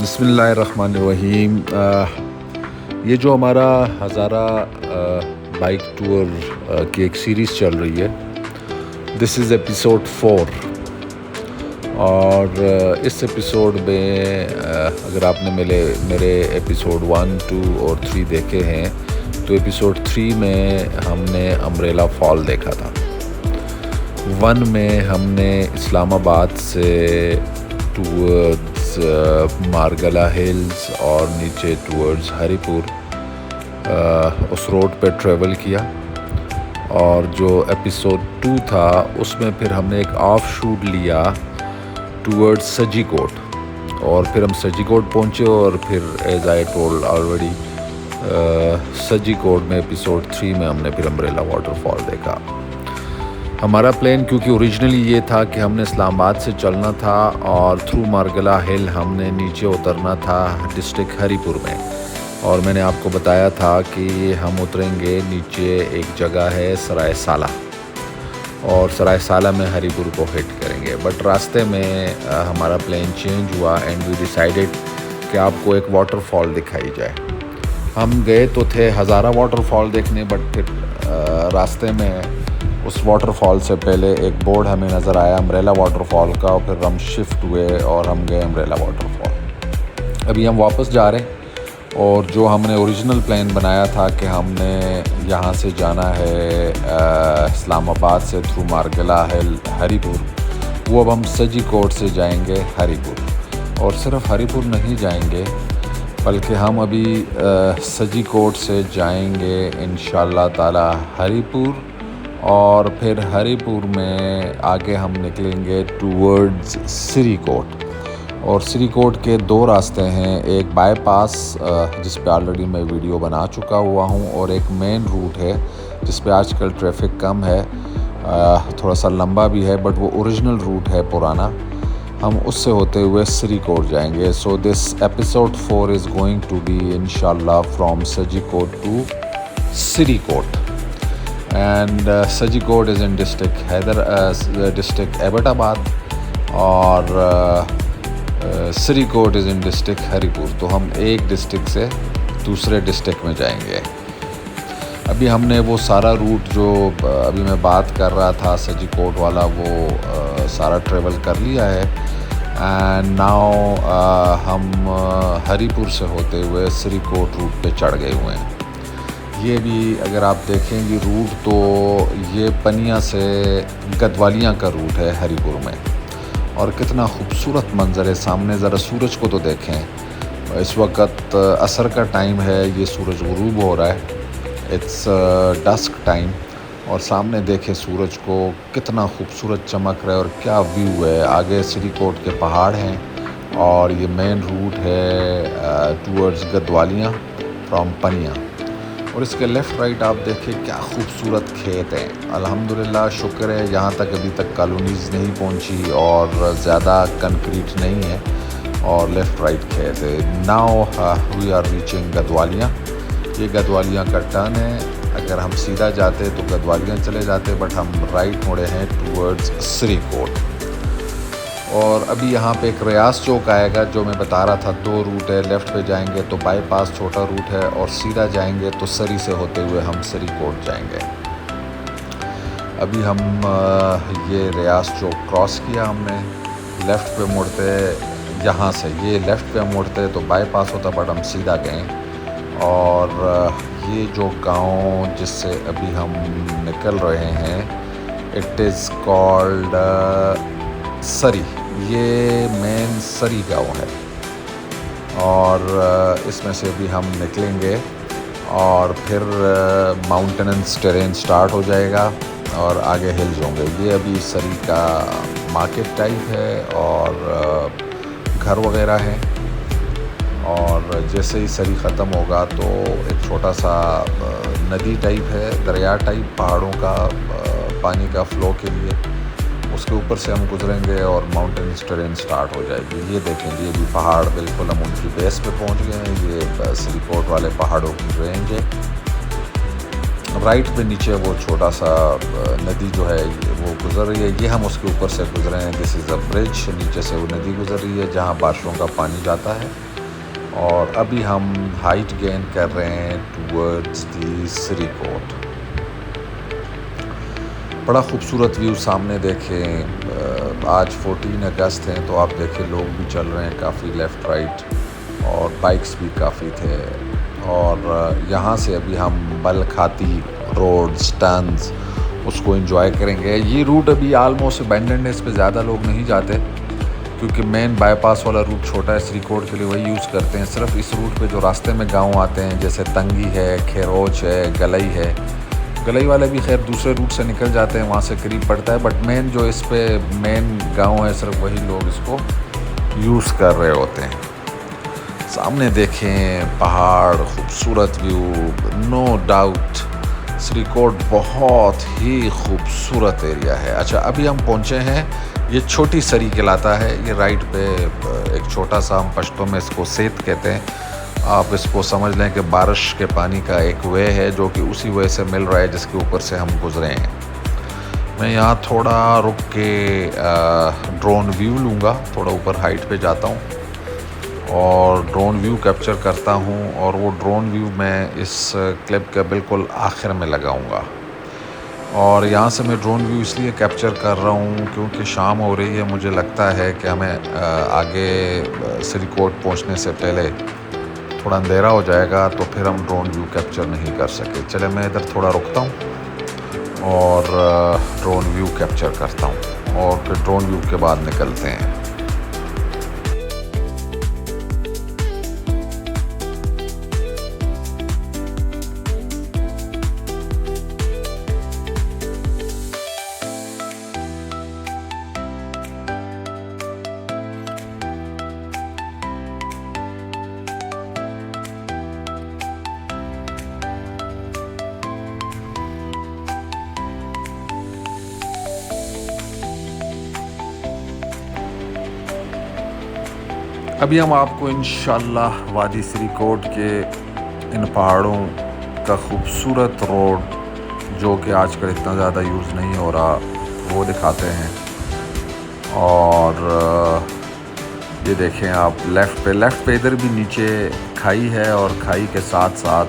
बिस्मिल्लाहिर्रहमानिर्रहीम। ये जो हमारा हज़ारा बाइक टूर की एक सीरीज़ चल रही है, दिस इज़ एपिसोड 4। और इस एपिसोड में अगर आपने मेरे एपिसोड 1, 2 और 3 देखे हैं तो एपिसोड 3 में हमने अम्ब्रेला फॉल देखा था। 1 में हमने इस्लामाबाद से टूवर्ड्स मारगला हिल्स और नीचे टूवर्ड्स हरीपुर उस रोड पे ट्रेवल किया। और जो एपिसोड 2 था उसमें फिर हमने एक ऑफ शूट लिया टूवर्ड्स सजीकोट, और फिर हम सजीकोट पहुँचे और फिर एज आई टोल्ड ऑलरेडी सजीकोट में एपिसोड 3 में हमने फिर अम्ब्रेला वाटरफॉल देखा। हमारा प्लान क्योंकि ओरिजिनली ये था कि हमने इस्लामाबाद से चलना था और थ्रू मारगला हिल हमने नीचे उतरना था डिस्ट्रिक्ट हरीपुर में। और मैंने आपको बताया था कि हम उतरेंगे नीचे, एक जगह है सराय साला, और सराय साला में हरीपुर को हिट करेंगे। बट रास्ते में हमारा प्लान चेंज हुआ एंड वी डिसाइडेड कि आपको एक वाटरफॉल दिखाई जाए। हम गए तो थे हज़ारा वाटरफॉल देखने, बट फिर रास्ते में उस वाटरफॉल से पहले एक बोर्ड हमें नज़र आया अम्ब्रेला वाटरफॉल का, और फिर हम शिफ्ट हुए और हम गए अम्ब्रेला वाटरफॉल। अभी हम वापस जा रहे हैं, और जो हमने ओरिजिनल प्लान बनाया था कि हमने यहाँ से जाना है इस्लामाबाद से थ्रू मारगला हिल हरीपुर, वो अब हम सजीकोट से जाएंगे हरीपुर। और सिर्फ हरीपुर नहीं जाएंगे बल्कि हम अभी सजीकोट से जाएंगे इंशाअल्लाह ताला हरीपुर, और फिर हरीपुर में आगे हम निकलेंगे टूवर्ड्स सिरीकोट। और सिरीकोट के 2 रास्ते हैं, एक बाईपास जिस पे ऑलरेडी मैं वीडियो बना चुका हुआ हूँ, और एक मेन रूट है जिस पे आजकल ट्रैफिक कम है, थोड़ा सा लंबा भी है, बट वो ओरिजिनल रूट है पुराना। हम उससे होते हुए सिरीकोट जाएंगे। So this episode 4 is going to be इंशाल्लाह from Sajikot to Sirikot. And Sajikot is in district Abbottabad, और Sirikot is in district Haripur. तो हम एक डिस्ट्रिक्ट से दूसरे डिस्ट्रिक्ट में जाएंगे। अभी हमने वो सारा रूट जो अभी मैं बात कर रहा था सजीकोट वाला, वो सारा ट्रेवल कर लिया है। एंड नाउ हम हरीपुर से होते हुए सिरीकोट रूट पे चढ़ गए हुए हैं। ये भी अगर आप देखेंगे रूट, तो ये पनिया से गदवालियाँ का रूट है हरीपुर में। और कितना खूबसूरत मंज़र है सामने, ज़रा सूरज को तो देखें। इस वक्त असर का टाइम है, ये सूरज गुरूब हो रहा है, इट्स डस्क टाइम। और सामने देखें सूरज को, कितना खूबसूरत चमक रहा है, और क्या व्यू है। आगे सिरीकोट के पहाड़ हैं, और ये मेन रूट है टूवर्ड्स गदवालियाँ फ्रॉम पनिया। और इसके लेफ़्ट राइट आप देखें क्या खूबसूरत खेत हैं। अल्हम्दुलिल्लाह, शुक्र है यहाँ तक अभी तक कॉलोनीज़ नहीं पहुँची और ज़्यादा कंक्रीट नहीं है, और लेफ़्ट राइट खेत है। Now we are reaching Gadwalian. ये गदवालियाँ का टर्न है। अगर हम सीधा जाते तो गदवालियाँ चले जाते, बट हम राइट मुड़े हैं टूवर्ड्स सिरीकोट। और अभी यहाँ पे एक रियाज चौक आएगा, जो मैं बता रहा था 2 रूट है। लेफ़्ट पे जाएंगे तो बाईपास छोटा रूट है, और सीधा जाएंगे तो सरी से होते हुए हम सिरीकोट जाएंगे। अभी हम ये रियाज चौक क्रॉस किया हमने। लेफ़्ट पे मुड़ते, यहाँ से ये लेफ़्ट पे मुड़ते तो बाईपास होता, बट हम सीधा गए। और ये जो गांव जिससे अभी हम निकल रहे हैं, इट इज़ कॉल्ड सरी। ये मेन सरी गांव है, और इसमें से भी हम निकलेंगे, और फिर माउंटेनस टेरेन स्टार्ट हो जाएगा और आगे हिल्स होंगे। ये अभी सरी का मार्केट टाइप है, और घर वगैरह है। और जैसे ही सरी ख़त्म होगा तो एक छोटा सा नदी टाइप है, दरिया टाइप, पहाड़ों का पानी का फ़्लो के लिए, उसके ऊपर से हम गुजरेंगे और माउंटेन टेरेन स्टार्ट हो जाएगी। ये देखें जी, अभी पहाड़ बिल्कुल हम उनकी बेस पे पहुंच गए हैं। ये सिरीकोट वाले पहाड़ों की रेंज है। राइट पे नीचे वो छोटा सा नदी जो है वो गुज़र रही है, ये हम उसके ऊपर से गुजरे हैं। दिस इज़ अ ब्रिज, नीचे से वो नदी गुज़र रही है जहाँ बारिशों का पानी जाता है। और अभी हम हाइट गेन कर रहे हैं टूवर्ड्स दी सिरीकोट। बड़ा खूबसूरत व्यू सामने देखें। आज 14 अगस्त है तो आप देखें लोग भी चल रहे हैं काफ़ी लेफ़्ट राइट, और बाइक्स भी काफ़ी थे। और यहाँ से अभी हम बलखाती रोड स्टन्स उसको एंजॉय करेंगे। ये रूट अभी आलमोस्ट अबैंडन्ड है, इस पे ज़्यादा लोग नहीं जाते क्योंकि मेन बाईपास वाला रूट छोटा है, सिरीकोट के लिए वही यूज़ करते हैं। सिर्फ इस रूट पे जो रास्ते में गांव आते हैं जैसे तंगी है, खेरोच है, गलई है, गलई वाले भी खैर दूसरे रूट से निकल जाते हैं, वहाँ से करीब पड़ता है, बट मेन जो इस पे मेन गांव है सिर्फ वही लोग इसको यूज़ कर रहे होते हैं। सामने देखें पहाड़, खूबसूरत व्यू, नो डाउट सिरीकोट बहुत ही खूबसूरत एरिया है। अच्छा, अभी हम पहुँचे हैं, ये छोटी सरी कहलाता है। ये राइट पे एक छोटा सा, हम पश्तो में इसको सेत कहते हैं। आप इसको समझ लें कि बारिश के पानी का एक वे है जो कि उसी वे से मिल रहा है जिसके ऊपर से हम गुज़रे हैं। मैं यहाँ थोड़ा रुक के ड्रोन व्यू लूँगा, थोड़ा ऊपर हाइट पे जाता हूँ और ड्रोन व्यू कैप्चर करता हूँ, और वो ड्रोन व्यू मैं इस क्लिप के बिल्कुल आखिर में लगाऊँगा। और यहाँ से मैं ड्रोन व्यू इसलिए कैप्चर कर रहा हूँ क्योंकि शाम हो रही है। मुझे लगता है कि हमें आगे सिरीकोट पहुँचने से पहले थोड़ा अंधेरा हो जाएगा, तो फिर हम ड्रोन व्यू कैप्चर नहीं कर सके। चले मैं इधर थोड़ा रुकता हूँ और ड्रोन व्यू कैप्चर करता हूँ, और फिर ड्रोन व्यू के बाद निकलते हैं। अभी हम आपको इंशाल्लाह वादी सिरीकोट के इन पहाड़ों का खूबसूरत रोड, जो कि आजकल इतना ज़्यादा यूज़ नहीं हो रहा, वो दिखाते हैं। और ये देखें आप लेफ़्ट पे इधर भी नीचे खाई है, और खाई के साथ साथ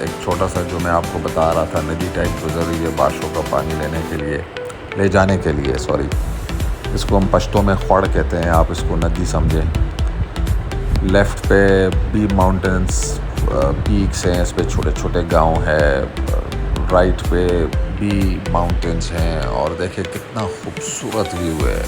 एक छोटा सा, जो मैं आपको बता रहा था, नदी टाइप गुजर रही है बारिशों का पानी ले जाने के लिए। सॉरी, इसको हम पश्तो में खौड़ कहते हैं, आप इसको नदी समझें। लेफ़्ट पे बी माउंटेन्स पीक्स हैं, इस पे छोटे छोटे गांव है। राइट पे बी माउंटेन्स हैं, और देखिए कितना खूबसूरत व्यू है।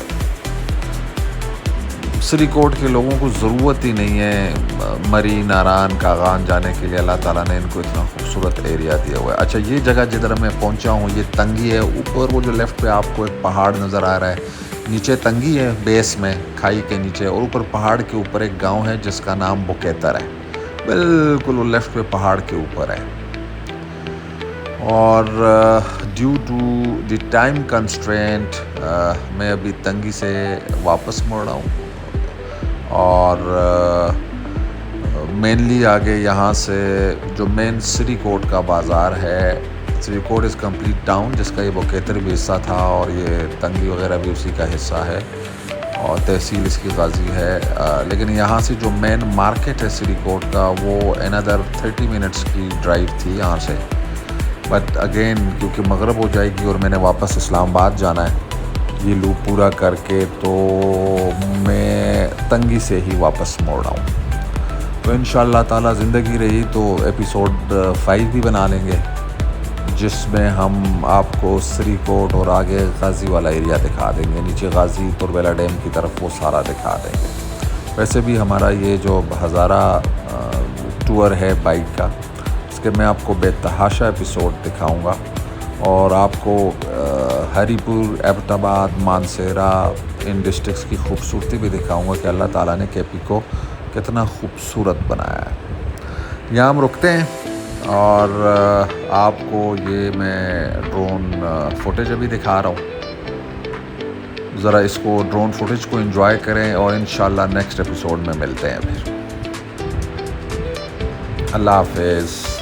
सिरीकोट के लोगों को ज़रूरत ही नहीं है मरी, नारान, कागान जाने के लिए। अल्लाह ताला ने इनको इतना खूबसूरत एरिया दिया हुआ है। अच्छा, ये जगह जिधर मैं पहुंचा हूँ ये तंगी है। ऊपर वो जो लेफ़्ट पे आपको एक पहाड़ नज़र आ रहा है, नीचे तंगी है बेस में खाई के नीचे, और ऊपर पहाड़ के ऊपर एक गांव है जिसका नाम बुकेतर है। बिल्कुल वो लेफ़्ट पे पहाड़ के ऊपर है। और due to the time constraint मैं अभी तंगी से वापस मुड़ रहा हूँ, और मेनली आगे यहाँ से जो मेन सिरीकोट का बाज़ार है, सिरीकोट इज़ कम्प्लीट टाउन, जिसका ये बुकेतर भी हिस्सा था, और ये तंगी वगैरह भी उसी का हिस्सा है, और तहसील इसकी गाजी है। लेकिन यहाँ से जो मेन मार्केट है सिरीकोट का, वो अनदर 30 मिनट्स की ड्राइव थी यहाँ से। बट अगेन क्योंकि मगरब हो जाएगी और मैंने वापस इस्लामाबाद जाना है ये लूप पूरा करके, तो मैं तंगी से ही वापस मोड़ रहा हूँ। तो इंशाअल्लाह ताला ज़िंदगी रही तो एपिसोड 5 भी बना लेंगे, जिसमें हम आपको सिरीकोट और आगे गाज़ी वाला एरिया दिखा देंगे, नीचे गाज़ी तुरबेला डैम की तरफ वो सारा दिखा देंगे। वैसे भी हमारा ये जो हज़ारा टूर है बाइक का, इसके मैं आपको बेतहाशा एपिसोड दिखाऊंगा, और आपको हरीपुर, एबटाबाद, मानसेरा, इन डिस्ट्रिक्ट्स की खूबसूरती भी दिखाऊंगा कि अल्लाह ताला ने केपी को कितना खूबसूरत बनाया है। यहाँ हम रुकते हैं, और आपको ये मैं ड्रोन फुटेज अभी दिखा रहा हूँ। ज़रा इसको ड्रोन फुटेज को एंजॉय करें, और इंशाल्लाह नेक्स्ट एपिसोड में मिलते हैं फिर। अल्लाह हाफ़िज़।